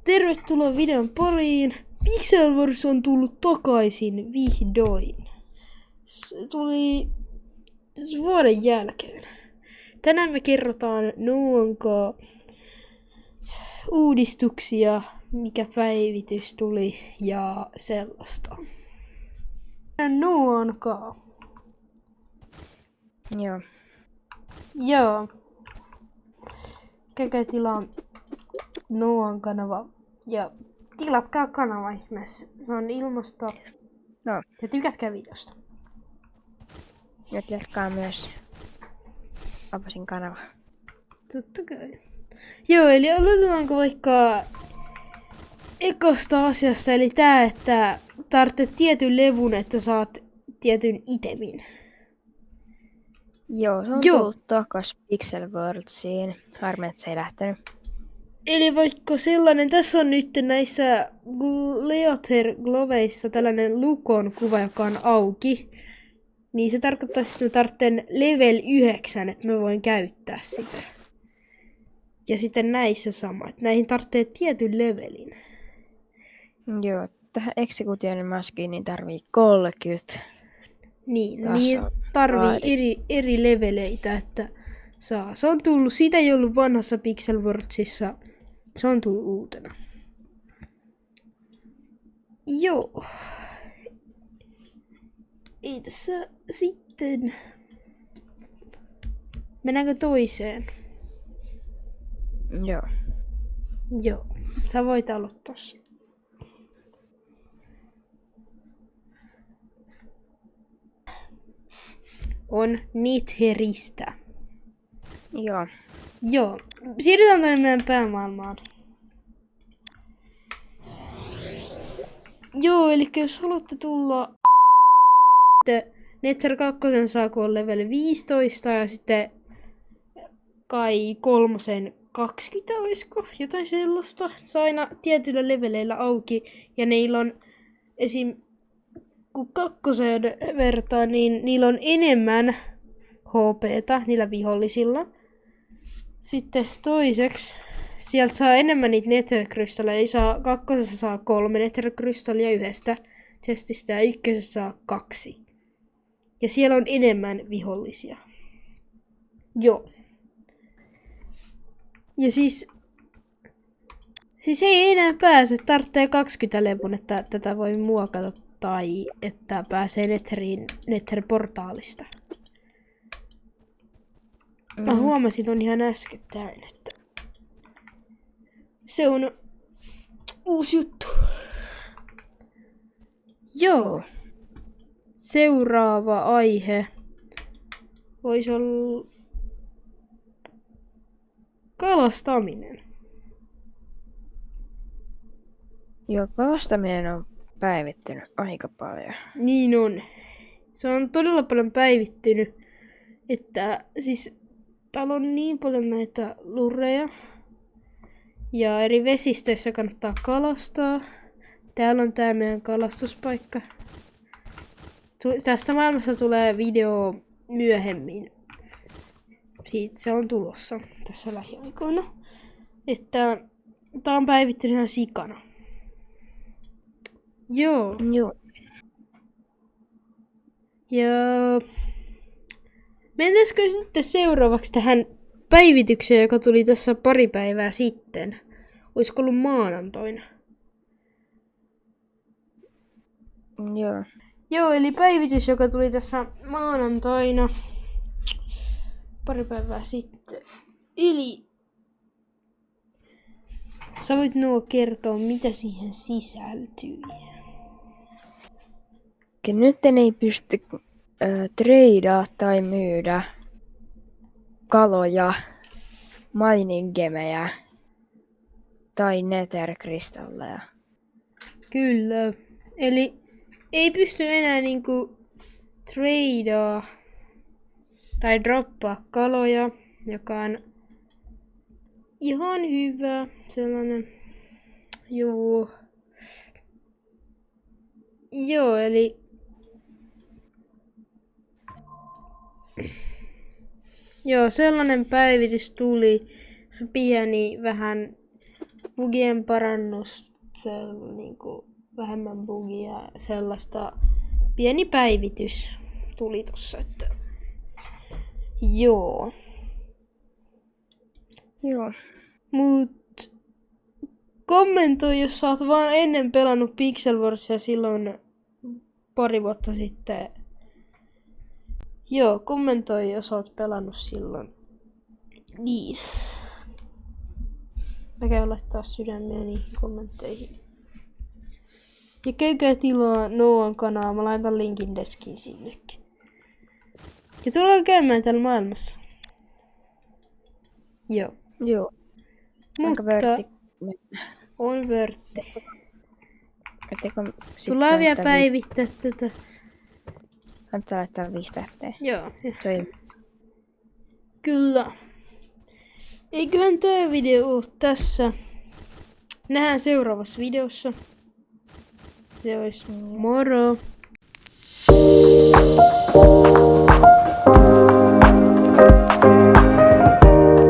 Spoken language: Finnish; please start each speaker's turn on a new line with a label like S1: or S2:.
S1: Tervetuloa videon pariin. Pixel Wars on tullut takaisin vihdoin. Se tuli vuoden jälkeen. Tänään me kerrotaan Nuonko uudistuksia, mikä päivitys tuli ja sellaista. Nuonko.
S2: Joo.
S1: Joo. Käykää tilaa Nuon kanava ja tilatkaa kanava ihmeessä. Se on ilmasta.
S2: No.
S1: Ja tykätkää videosta.
S2: Ja tilatkaa myös Apasin kanava.
S1: Totta kai. Joo, eli aloitetaanko vaikka ekasta asiasta, eli tää, että tarvitset tietyn levun, että saat tietyn itemin.
S2: Joo, se on tullut takas Pixel Worldsiin. Harmi, että se ei lähtenyt.
S1: Eli vaikka sellainen, tässä on nyt näissä Leather Gloveissa tällainen Lukon kuva, joka on auki. Niin se tarkoittaa, että mä tarvitsen level 9, että mä voin käyttää sitä. Ja sitten näissä sama, että näihin tarvitsee tietyn levelin.
S2: Joo, tähän Execution Maskiin niin tarvii 30.
S1: Niin tarvii eri leveleitä, että saa. Se on tullut, siitä ei ollut vanhassa Pixel Worldsissa. Se on tullut uutena. Joo. Ei tässä sitten. Mennäänkö toiseen?
S2: Joo.
S1: Joo. Sä voit aloittaa. On Netheristä.
S2: Joo.
S1: Joo. Siirrytään tänne meidän päämaailmaan. Joo, eli jos haluatte tulla Nether 2 saa kun on level 15 ja sitten kai 3 20 olisiko? Jotain sellaista. Saa aina tietyillä leveleillä auki ja niillä on esim. Kun 2 vertaa, niin niillä on enemmän HP:tä niillä vihollisilla. Sitten toiseksi sieltä saa enemmän niitä netherkrystalleja. 2 saa 3 netherkrystallia yhdestä testistä ja 1 saa 2. Ja siellä on enemmän vihollisia. Joo. Ja siis ei enää pääse. Tarvitsee 20 levun, että tätä voi muokata. Tai että pääsee Nether-portaalista. Mä huomasin ton ihan äskettäin, että se on uusi juttu. Joo. Seuraava aihe voisi olla kalastaminen.
S2: Joo, kalastaminen on päivittynyt aika paljon.
S1: Niin on. Se on todella paljon päivittynyt, että siis täällä on niin paljon näitä lureja ja eri vesistöissä kannattaa kalastaa. Täällä on tää meidän kalastuspaikka. Tästä maailmasta tulee video myöhemmin. Siitä se on tulossa tässä lähiaikoina. Että tää on päivittynyt ihan sikana. Joo. Ja mennäisikö sitten seuraavaksi tähän päivitykseen, joka tuli tässä pari päivää sitten? Olisiko ollut maanantaina?
S2: Joo.
S1: Joo, eli päivitys, joka tuli tässä maanantaina pari päivää sitten. Eli sä voit kertoa, mitä siihen sisältyy.
S2: Nyt ei pysty treidaa tai myydä kaloja, mining gemejä tai netherkristalleja.
S1: Kyllä. Eli ei pysty enää niinku treidaa tai droppaa kaloja, joka on ihan hyvä sellainen. Joo, eli sellainen päivitys tuli. Se pieni vähän bugien parannus, se on niinku vähemmän bugia, sellaista pieni päivitys tuli tossa, että joo.
S2: Joo.
S1: Mut kommentoi, jos sä oot vaan ennen pelannut Pixel Warsia silloin pari vuotta sitten. Joo, kommentoi, jos oot pelannut silloin. Niin. Mä käyn laittaa sydämiä niihin kommentteihin. Ja käykää tilaa Noan kanaa, mä laitan linkin deskiin sinnekin. Ja tulkaa käymään täällä maailmassa. Joo.
S2: Joo. Aika
S1: Mutta
S2: vörtti.
S1: on vörtti.
S2: Tullaan
S1: Vielä päivittää tätä.
S2: Kannattaa laittaa 5 tähteä.
S1: Joo.
S2: Toimii.
S1: Kyllä. Eiköhän tää video oo tässä. Nähdään seuraavassa videossa. Se olisi moro.